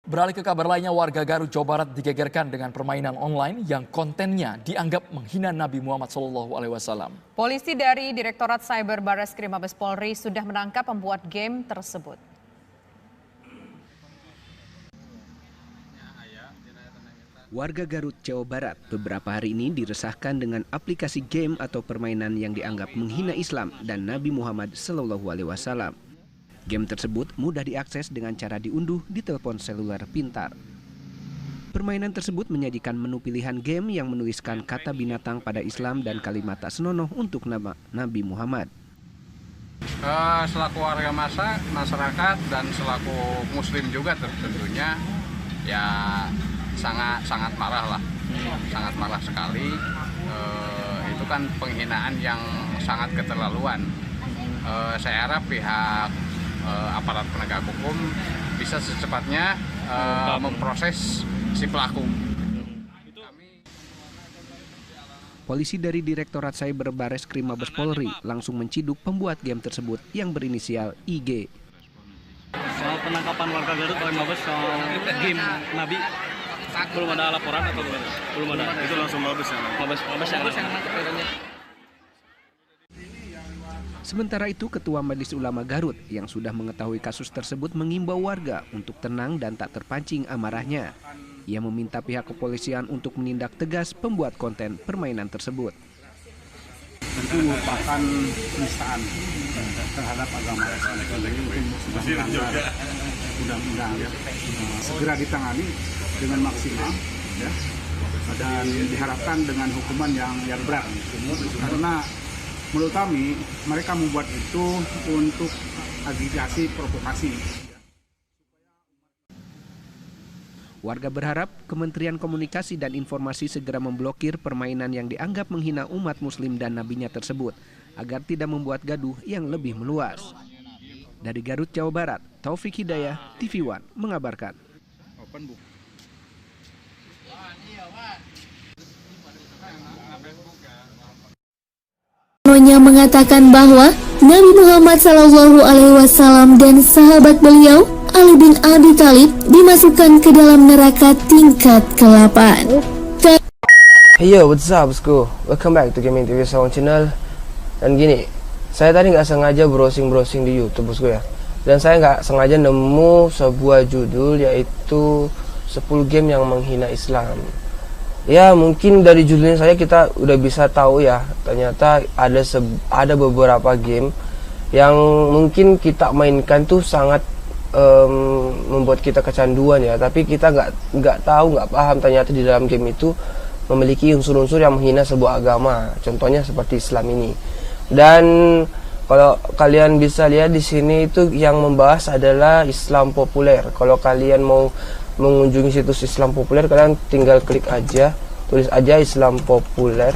Beralih ke kabar lainnya, warga Garut, Jawa Barat digegerkan dengan permainan online yang kontennya dianggap menghina Nabi Muhammad SAW. Polisi dari Direktorat Cyber Barreskrim Mabes Polri sudah menangkap pembuat game tersebut. Warga Garut, Jawa Barat beberapa hari ini diresahkan dengan aplikasi game atau permainan yang dianggap menghina Islam dan Nabi Muhammad SAW. Game tersebut mudah diakses dengan cara diunduh di telepon seluler pintar. Permainan tersebut menyajikan menu pilihan game yang menuliskan kata binatang pada Islam dan kalimat tak senonoh untuk nama Nabi Muhammad. Selaku warga masyarakat dan selaku muslim juga tentunya ya sangat marah lah, sangat marah sekali. Itu kan penghinaan yang sangat keterlaluan. Saya harap pihak aparat penegak hukum bisa secepatnya memproses si pelaku. Polisi dari Direktorat Cyber Barreskrim Mabes Polri langsung menciduk pembuat game tersebut yang berinisial IG. Soal penangkapan warga Garut oleh Mabes soal game Nabi, belum ada laporan atau gimana? Belum ada. Itu langsung Mabes yang nangkap. Sementara itu, Ketua Majelis Ulama Garut yang sudah mengetahui kasus tersebut mengimbau warga untuk tenang dan tak terpancing amarahnya. Ia meminta pihak kepolisian untuk menindak tegas pembuat konten permainan tersebut. Itu merupakan penistaan terhadap agama Islam. Jadi sudah melanggar undang-undang ya. Segera ditangani dengan maksimal ya. Dan diharapkan dengan hukuman yang berat. Karena menurut kami, mereka membuat itu untuk agitasi, provokasi. Warga berharap Kementerian Komunikasi dan Informasi segera memblokir permainan yang dianggap menghina umat muslim dan nabinya tersebut, agar tidak membuat gaduh yang lebih meluas. Dari Garut, Jawa Barat, Taufik Hidayah, TV One mengabarkan. Mengatakan bahwa Nabi Muhammad SAW dan sahabat beliau Ali bin Abi Thalib dimasukkan ke dalam neraka tingkat ke-8. Hey yo, what's up bosku? Welcome back to Gaming TV Sound Channel. Dan gini, saya tadi nggak sengaja browsing di YouTube bosku ya. Dan saya nggak sengaja nemu sebuah judul yaitu 10 game yang menghina Islam. Ya mungkin dari judulnya saja kita udah bisa tahu ya, ternyata ada beberapa game yang mungkin kita mainkan tuh sangat membuat kita kecanduan ya, tapi kita nggak tahu, nggak paham ternyata di dalam game itu memiliki unsur-unsur yang menghina sebuah agama, contohnya seperti Islam ini. Dan kalau kalian bisa lihat di sini itu yang membahas adalah Islam populer. Kalau kalian mau mengunjungi situs Islam populer, kalian tinggal klik aja, tulis aja Islam populer,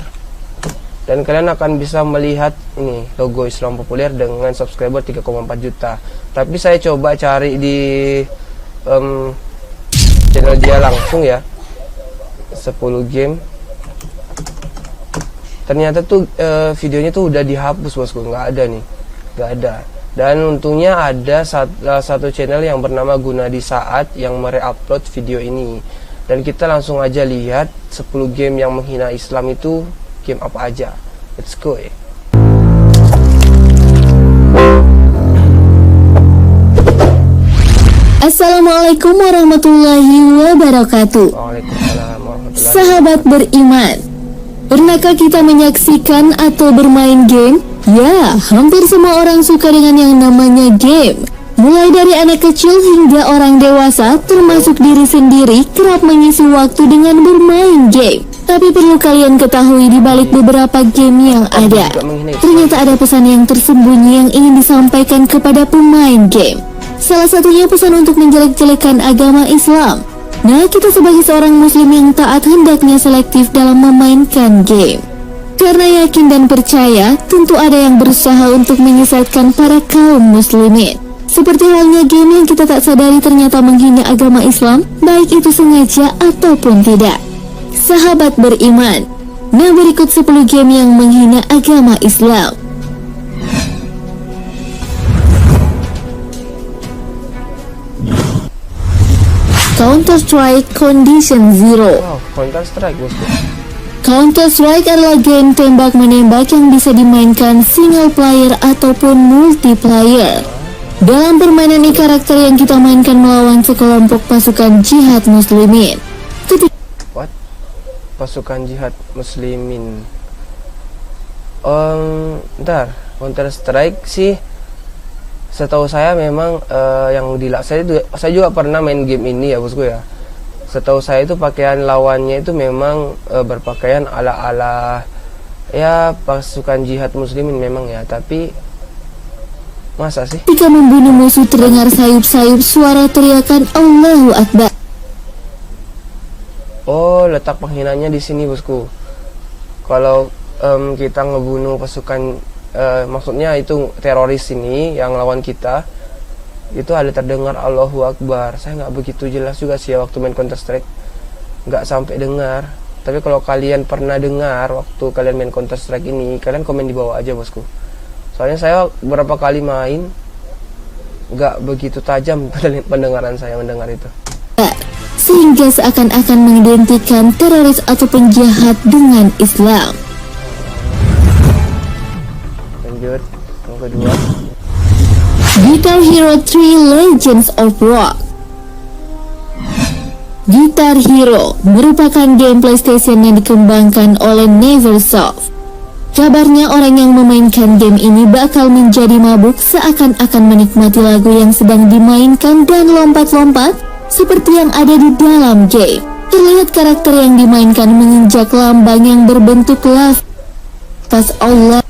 dan kalian akan bisa melihat ini logo Islam populer dengan subscriber 3,4 juta. Tapi saya coba cari di channel dia langsung ya, 10 game. Ternyata tuh videonya tuh udah dihapus bosku, nggak ada nih, nggak ada. Dan untungnya ada satu channel yang bernama Gunadi Saat yang mereupload video ini. Dan kita langsung aja lihat 10 game yang menghina Islam itu game apa aja. Let's go ya. Assalamualaikum warahmatullahi wabarakatuh. Waalaikumsalam warahmatullahi. Sahabat beriman, pernahkah kita menyaksikan atau bermain game? Ya, hampir semua orang suka dengan yang namanya game. Mulai dari anak kecil hingga orang dewasa, termasuk diri sendiri, kerap mengisi waktu dengan bermain game. Tapi perlu kalian ketahui, di balik beberapa game yang ada, ternyata ada pesan yang tersembunyi yang ingin disampaikan kepada pemain game. Salah satunya pesan untuk menjelek-jelekan agama Islam. Nah, kita sebagai seorang muslim yang taat hendaknya selektif dalam memainkan game. Karena yakin dan percaya, tentu ada yang berusaha untuk menyesatkan para kaum muslimin. Seperti halnya game yang kita tak sadari ternyata menghina agama Islam, baik itu sengaja ataupun tidak. Sahabat beriman, nah berikut 10 game yang menghina agama Islam. Counter-Strike Condition Zero. Wow, Counter-Strike bosku. Counter-Strike adalah game tembak-menembak yang bisa dimainkan single player ataupun multiplayer. Dalam permainan ini karakter yang kita mainkan melawan sekelompok pasukan jihad muslimin. What? Pasukan jihad muslimin. Bentar, Counter-Strike sih setahu saya memang yang saya juga pernah main game ini ya bosku ya. Setahu saya itu pakaian lawannya itu memang berpakaian ala-ala ya pasukan jihad muslimin memang ya, tapi masa sih? Ketika membunuh musuh terdengar sayup-sayup suara teriakan Allahu Akbar. Oh, letak penghinanya di sini bosku. Kalau kita ngebunuh pasukan maksudnya itu teroris ini yang lawan kita, itu ada terdengar Allahu Akbar. Saya nggak begitu jelas juga sih ya waktu main Counter Strike, nggak sampai dengar. Tapi kalau kalian pernah dengar waktu kalian main Counter Strike ini, kalian komen di bawah aja bosku. Soalnya saya beberapa kali main nggak begitu tajam pendengaran saya mendengar itu. Sehingga seakan-akan mengidentikan teroris atau penjahat dengan Islam. Lanjut yang kedua. Guitar Hero 3 Legends of Rock. Guitar Hero merupakan game PlayStation yang dikembangkan oleh Neversoft. Kabarnya orang yang memainkan game ini bakal menjadi mabuk seakan-akan menikmati lagu yang sedang dimainkan dan lompat-lompat seperti yang ada di dalam game. Terlihat karakter yang dimainkan menginjak lambang yang berbentuk lafaz Allah.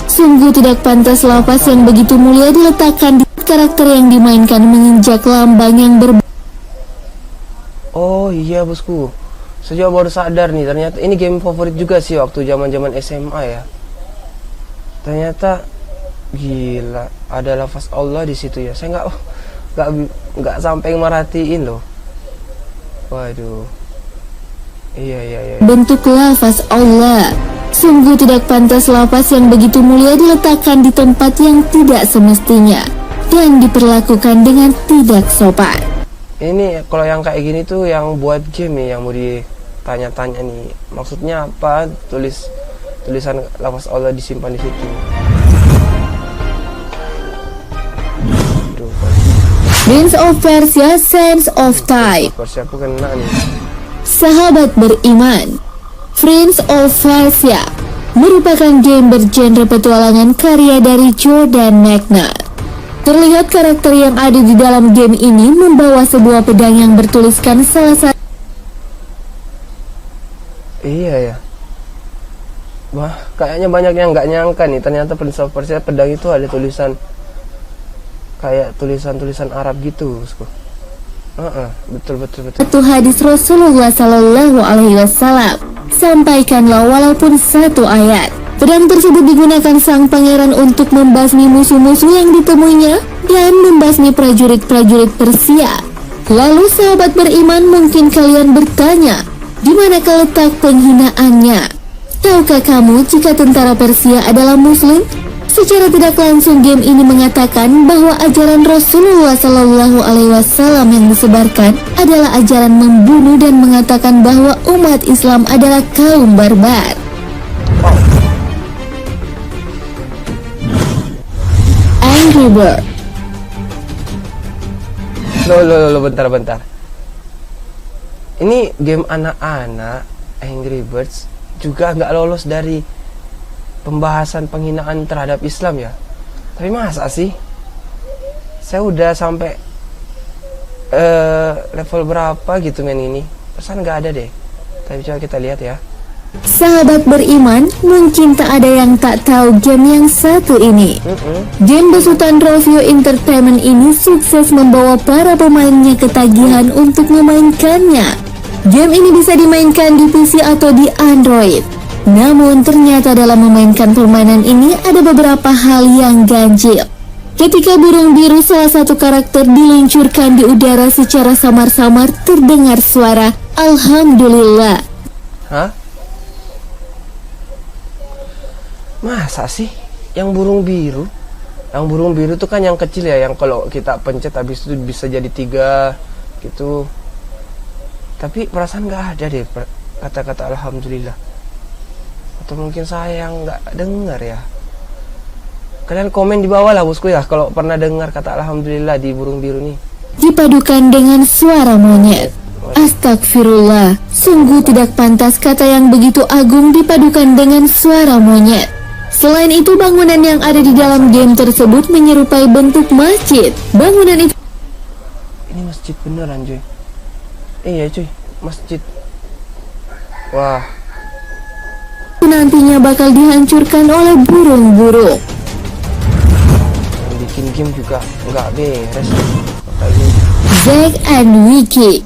Sungguh tidak pantas lafaz yang begitu mulia diletakkan di karakter yang dimainkan menginjak lambang yang Oh iya bosku, saya juga baru sadar nih, ternyata ini game favorit juga sih waktu zaman-zaman SMA ya. Ternyata gila, ada lafaz Allah di situ ya. Saya nggak sampai merhatiin loh. Waduh. Iya. bentuk lafaz Allah. Sungguh tidak pantas lafaz yang begitu mulia diletakkan di tempat yang tidak semestinya dan diperlakukan dengan tidak sopan. Ini kalau yang kayak gini tuh yang buat game nih, yang mau ditanya-tanya nih, maksudnya apa tulisan lafaz Allah disimpan di situ. Prince of Persia Sands of Time. Persia aku kena nih. Sahabat beriman, Prince of Persia merupakan game bergenre petualangan karya dari Jordan McNair. Terlihat karakter yang ada di dalam game ini membawa sebuah pedang yang bertuliskan salah satu. Iya ya. Wah, kayaknya banyak yang nggak nyangka nih, ternyata Prince of Persia pedang itu ada tulisan kayak tulisan Arab gitu, bosku. Betul. Satu hadis Rasulullah Sallallahu Alaihi Wasallam, sampaikanlah walaupun satu ayat. Pedang tersebut digunakan sang pangeran untuk membasmi musuh-musuh yang ditemuinya dan membasmi prajurit-prajurit Persia. Lalu sahabat beriman, mungkin kalian bertanya, di manakah letak penghinaannya? Tahukah kamu jika tentara Persia adalah Muslim? Secara tidak langsung game ini mengatakan bahwa ajaran Rasulullah Sallallahu Alaihi Wasallam yang disebarkan adalah ajaran membunuh dan mengatakan bahwa umat Islam adalah kaum barbar. Angry Bird. Loh, bentar. Ini game anak-anak, Angry Birds, juga nggak lolos dari pembahasan penghinaan terhadap Islam ya. Tapi masa sih? Saya udah sampai level berapa gitu main ini. Pesan nggak ada deh. Tapi coba kita lihat ya. Sahabat beriman, mungkin tak ada yang tak tahu game yang satu ini. Game besutan Rovio Entertainment ini sukses membawa para pemainnya ketagihan untuk memainkannya. Game ini bisa dimainkan di PC atau di Android. Namun ternyata dalam memainkan permainan ini ada beberapa hal yang ganjil. Ketika burung biru salah satu karakter diluncurkan di udara secara samar-samar, terdengar suara Alhamdulillah. Hah? Masa sih yang burung biru Yang burung biru tuh kan yang kecil ya, yang kalau kita pencet habis itu bisa jadi 3 gitu. Tapi perasaan nggak ada deh kata-kata alhamdulillah. Atau mungkin saya yang nggak dengar ya. Kalian komen di bawah lah bosku ya kalau pernah dengar kata alhamdulillah di burung biru nih. Dipadukan dengan suara monyet. Astagfirullah, sungguh tidak pantas kata yang begitu agung dipadukan dengan suara monyet. Selain itu, bangunan yang ada di dalam game tersebut menyerupai bentuk masjid. Bangunan itu... Ini masjid beneran cuy. Iya cuy, masjid. Wah. Nantinya bakal dihancurkan oleh burung-burung. Yang bikin game juga nggak beres. Zack and Wiki.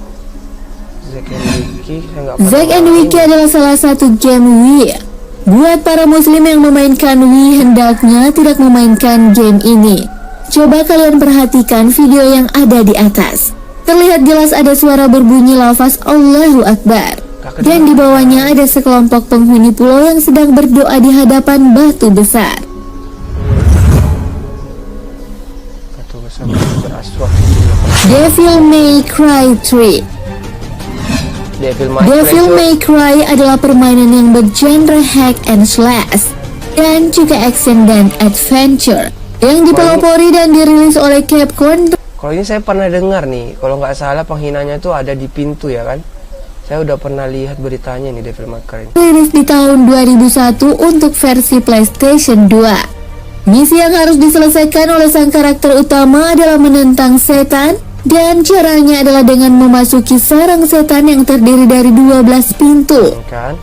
Zack and Wiki adalah salah satu game Wii. Buat para muslim yang memainkan Wii, hendaknya tidak memainkan game ini. Coba kalian perhatikan video yang ada di atas. Terlihat jelas ada suara berbunyi lafaz Allahu Akbar. Dan di bawahnya ada sekelompok penghuni pulau yang sedang berdoa di hadapan batu besar. Devil May Cry 3. Devil May Cry adalah permainan yang bergenre hack and slash dan juga action dan adventure yang dipelopori dan dirilis oleh Capcom. Kalau ini saya pernah dengar nih, kalau nggak salah penghinanya tuh ada di pintu ya kan? Saya udah pernah lihat beritanya nih Devil May Cry. Rilis di tahun 2001 untuk versi PlayStation 2. Misi yang harus diselesaikan oleh sang karakter utama adalah menentang setan. Dan caranya adalah dengan memasuki sarang setan yang terdiri dari 12 pintu.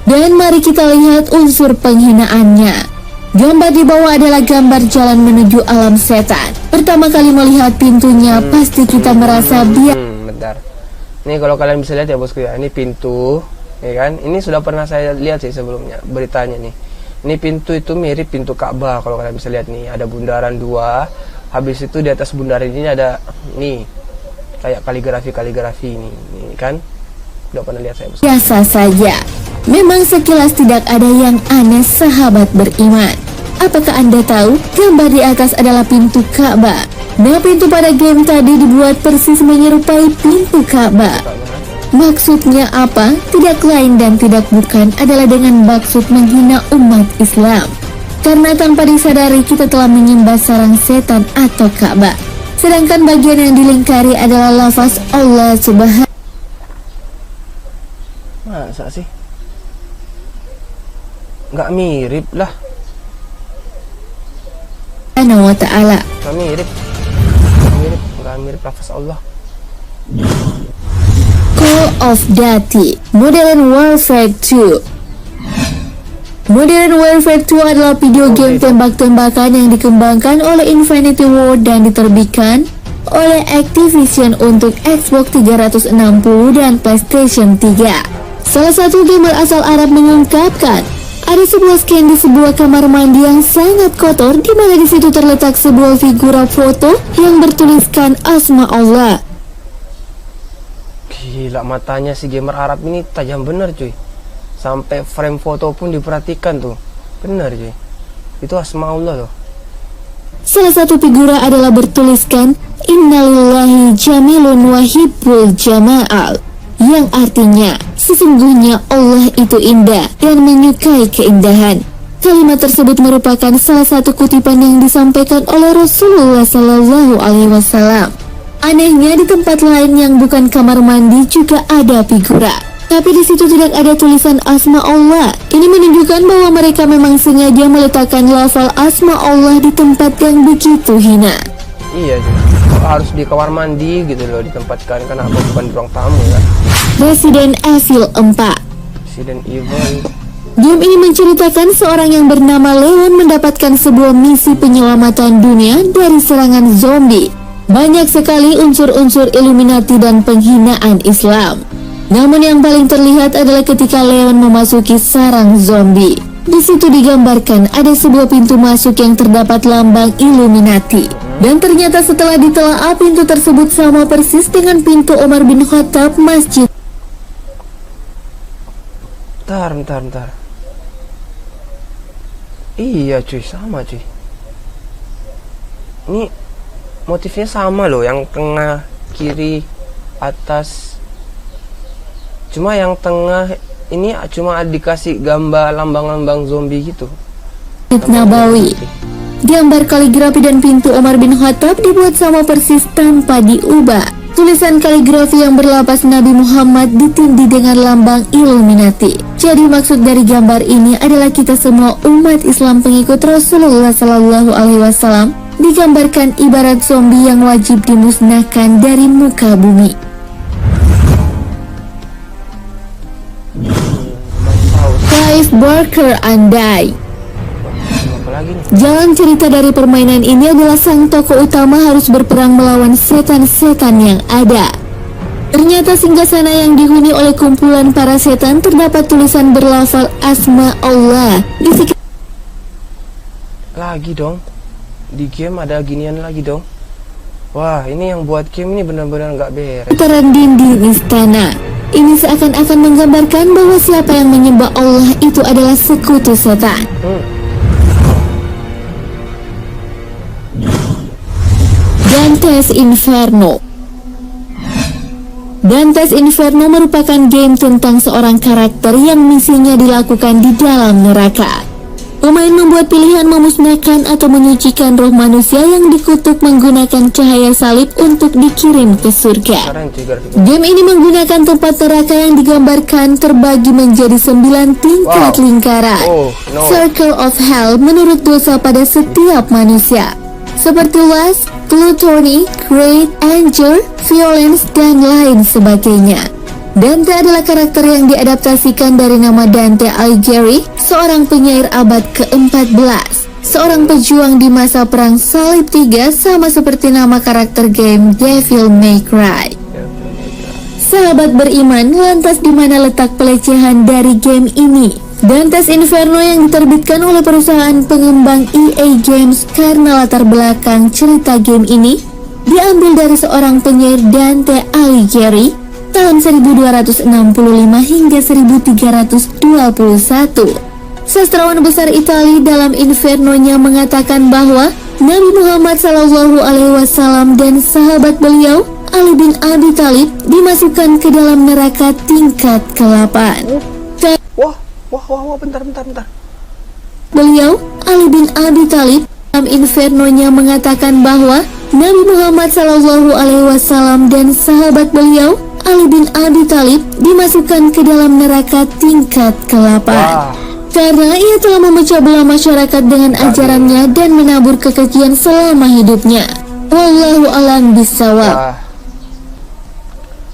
Dan mari kita lihat unsur penghinaannya. Gambar di bawah adalah gambar jalan menuju alam setan. Pertama kali melihat pintunya, pasti kita merasa bentar. Ini kalau kalian bisa lihat ya bosku ya, ini pintu, ya kan? Ini sudah pernah saya lihat sih sebelumnya beritanya nih. Ini pintu itu mirip pintu Ka'bah kalau kalian bisa lihat nih, ada bundaran 2. Habis itu di atas bundaran ini ada nih kayak kaligrafi ini kan, udah pernah lihat saya. Biasa saja. Memang sekilas tidak ada yang aneh sahabat beriman. Apakah Anda tahu gambar di atas adalah pintu Ka'bah? Nah, pintu pada game tadi dibuat persis menyerupai pintu Ka'bah. Maksudnya apa? Tidak lain dan tidak bukan adalah dengan maksud menghina umat Islam. Karena tanpa disadari kita telah menyembah sarang setan atau Ka'bah. Sedangkan bagian yang dilingkari adalah lafaz Allah Subhanahu. Masa sih? Nggak mirip lah. Wa Ta'ala. Nggak mirip. Nggak mirip lafaz Allah. Call of Duty Modern Warfare 2. Modern Warfare 2 adalah video game tembak-tembakan yang dikembangkan oleh Infinity Ward dan diterbitkan oleh Activision untuk Xbox 360 dan PlayStation 3. Salah satu gamer asal Arab mengungkapkan, ada sebuah scan di sebuah kamar mandi yang sangat kotor, di mana di situ terletak sebuah figura foto yang bertuliskan asma Allah. Gila, matanya si gamer Arab ini tajam bener cuy. Sampai frame foto pun diperhatikan tuh. Benar cuy. Itu asma Allah loh. Salah satu figura adalah bertuliskan Innalillahi jamilun wahibbul jama'al, yang artinya sesungguhnya Allah itu indah dan menyukai keindahan. Kalimat tersebut merupakan salah satu kutipan yang disampaikan oleh Rasulullah Sallallahu Alaihi Wasallam. Anehnya di tempat lain yang bukan kamar mandi juga ada figura. Tapi di situ tidak ada tulisan asma Allah. Ini menunjukkan bahwa mereka memang sengaja meletakkan lafal asma Allah di tempat yang begitu hina. Iya, harus di kamar mandi gitu loh ditempatkan, karena apa bukan di ruang tamu ya. Resident Evil 4. Resident Evil. Game ini menceritakan seorang yang bernama Leon mendapatkan sebuah misi penyelamatan dunia dari serangan zombie. Banyak sekali unsur-unsur Illuminati dan penghinaan Islam. Namun yang paling terlihat adalah ketika Leon memasuki sarang zombie. Di situ digambarkan ada sebuah pintu masuk yang terdapat lambang Illuminati. Dan ternyata setelah ditelaah, pintu tersebut sama persis dengan pintu Umar bin Khattab Masjid. Bentar. Iya cuy, sama cuy. Ini motifnya sama loh, yang tengah, kiri, atas. Cuma yang tengah ini cuma dikasih gambar lambang-lambang zombie gitu. Nabawi. Gambar kaligrafi dan pintu Umar bin Khattab dibuat sama persis tanpa diubah. Tulisan kaligrafi yang berlapas Nabi Muhammad ditindih dengan lambang Illuminati. Jadi maksud dari gambar ini adalah kita semua umat Islam pengikut Rasulullah Sallallahu Alaihi Wasallam digambarkan ibarat zombie yang wajib dimusnahkan dari muka bumi. Clive Barker andai. Jalan cerita dari permainan ini adalah sang tokoh utama harus berperang melawan setan-setan yang ada. Ternyata singgasana yang dihuni oleh kumpulan para setan terdapat tulisan berlafal Asma Allah. Lagi dong, di game ada ginian lagi dong. Wah, ini yang buat game ini benar-benar nggak beres. Sekitaran dinding istana. Ini seakan-akan menggambarkan bahwa siapa yang menyembah Allah itu adalah sekutu setan. Dante's Inferno. Dante's Inferno merupakan game tentang seorang karakter yang misinya dilakukan di dalam neraka. Pemain membuat pilihan memusnahkan atau menyucikan roh manusia yang dikutuk menggunakan cahaya salib untuk dikirim ke surga. Game ini menggunakan tempat neraka yang digambarkan terbagi menjadi 9 tingkat lingkaran. Circle of Hell menurut dosa pada setiap manusia, seperti lust, gluttony, greed, anger, violence, dan lain sebagainya. Dante adalah karakter yang diadaptasikan dari nama Dante Alighieri, seorang penyair abad ke-14, seorang pejuang di masa perang salib 3, sama seperti nama karakter game Devil May Cry. Sahabat beriman, lantas di mana letak pelecehan dari game ini? Dante's Inferno yang diterbitkan oleh perusahaan pengembang EA Games karena latar belakang cerita game ini diambil dari seorang penyair Dante Alighieri tahun 1265 hingga 1321. Sastrawan besar Italia dalam Inferno-nya mengatakan bahwa Nabi Muhammad SAW dan sahabat beliau Ali bin Abi Thalib dimasukkan ke dalam neraka tingkat ke-8. Wah, bentar. Beliau, Ali bin Abi Thalib, dalam Inferno-nya mengatakan bahwa Nabi Muhammad SAW dan sahabat beliau, Ali bin Abi Thalib, dimasukkan ke dalam neraka tingkat ke-8. Karena ia telah memecah belah masyarakat dengan ajarannya dan menabur kekejian selama hidupnya. Wallahu a'lam bishawab.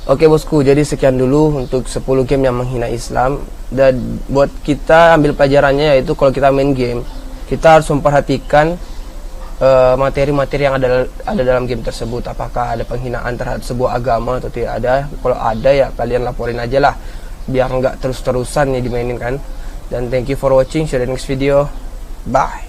Oke bosku, jadi sekian dulu untuk 10 game yang menghina Islam. Dan buat kita ambil pelajarannya yaitu kalau kita main game, kita harus memperhatikan materi-materi yang ada dalam game tersebut. Apakah ada penghinaan terhadap sebuah agama atau tidak ada. Kalau ada ya kalian laporin aja lah, biar nggak terus-terusan ya dimainin kan. Dan thank you for watching, see you in the next video, bye.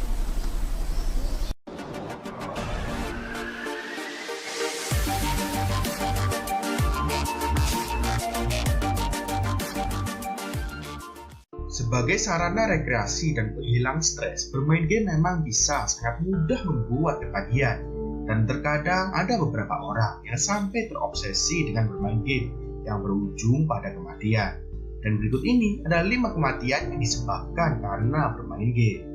Sebagai sarana rekreasi dan penghilang stres, bermain game memang bisa sangat mudah membuat ketagihan. Dan terkadang ada beberapa orang yang sampai terobsesi dengan bermain game yang berujung pada kematian. Dan berikut ini ada 5 kematian yang disebabkan karena bermain game.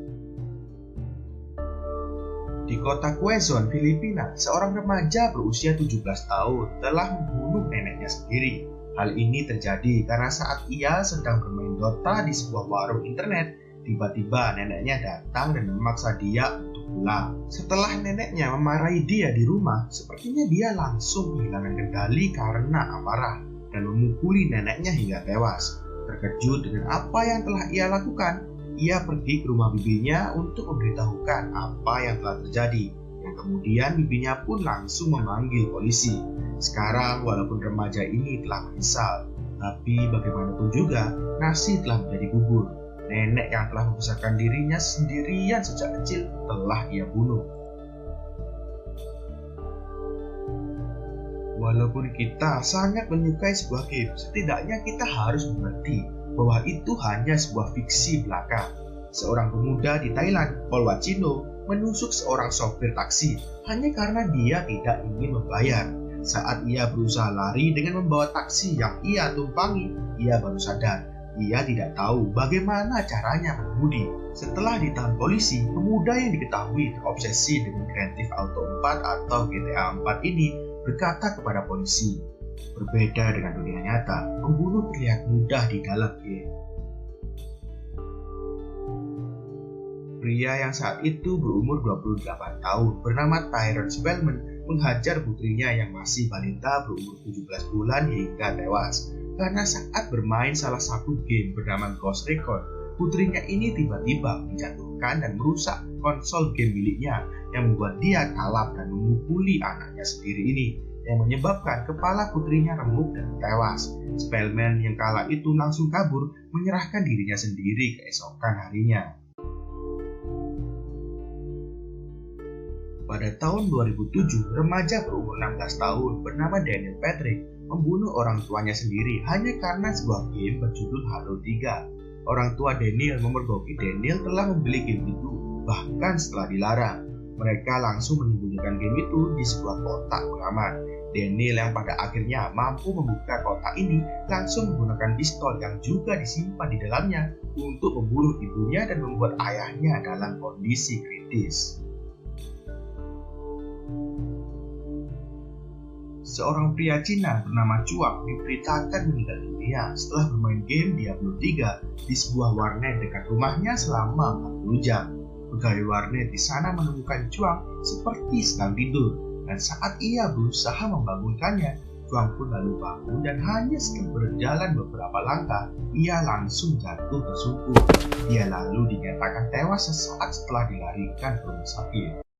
Di kota Quezon, Filipina, seorang remaja berusia 17 tahun telah membunuh neneknya sendiri. Hal ini terjadi karena saat ia sedang bermain Dota di sebuah warung internet, tiba-tiba neneknya datang dan memaksa dia untuk pulang. Setelah neneknya memarahi dia di rumah, sepertinya dia langsung kehilangan kendali karena amarah dan memukuli neneknya hingga tewas. Terkejut dengan apa yang telah ia lakukan, ia pergi ke rumah bibinya untuk memberitahukan apa yang telah terjadi. Yang kemudian bibinya pun langsung memanggil polisi. Sekarang walaupun remaja ini telah menyesal, tapi bagaimanapun juga nasi telah menjadi bubur. Nenek yang telah membesarkan dirinya sendirian sejak kecil telah ia bunuh. Walaupun kita sangat menyukai sebuah game, setidaknya kita harus mengerti bahwa itu hanya sebuah fiksi belaka. Seorang pemuda di Thailand, Polwachino, menusuk seorang sopir taksi hanya karena dia tidak ingin membayar. Saat ia berusaha lari dengan membawa taksi yang ia tumpangi, ia baru sadar ia tidak tahu bagaimana caranya mengemudi. Setelah ditahan polisi, pemuda yang diketahui terobsesi dengan Grand Theft Auto 4 atau GTA 4 ini berkata kepada polisi, berbeda dengan dunia nyata, pembunuh terlihat mudah di dalam game. Pria yang saat itu berumur 28 tahun bernama Tyrone Spellman menghajar putrinya yang masih balita berumur 17 bulan hingga tewas. Karena saat bermain salah satu game bernama Ghost Recon, putrinya ini tiba-tiba menjatuhkan dan merusak konsol game miliknya yang membuat dia kalap dan memukuli anaknya sendiri ini, yang menyebabkan kepala putrinya remuk dan tewas. Spellman yang kala itu langsung kabur, menyerahkan dirinya sendiri keesokan harinya. Pada tahun 2007, remaja berumur 16 tahun bernama Daniel Patrick membunuh orang tuanya sendiri hanya karena sebuah game berjudul Halo 3. Orang tua Daniel memergoki Daniel telah membeli game itu, bahkan setelah dilarang. Mereka langsung menyembunyikan game itu di sebuah kotak pengaman. Daniel yang pada akhirnya mampu membuka kotak ini langsung menggunakan pistol yang juga disimpan di dalamnya untuk membunuh ibunya dan membuat ayahnya dalam kondisi kritis. Seorang pria Cina bernama Chuang diberitakan meninggal dunia setelah bermain game Diablo 3 di sebuah warnet dekat rumahnya selama 40 jam. Pegawai warnet di sana menemukan Chuang seperti sedang tidur, dan saat ia berusaha membangunkannya, Chuang pun lalu bangun dan hanya setelah berjalan beberapa langkah, ia langsung jatuh tersungkur. Dia lalu dinyatakan tewas sesaat setelah dilarikan ke rumah sakit.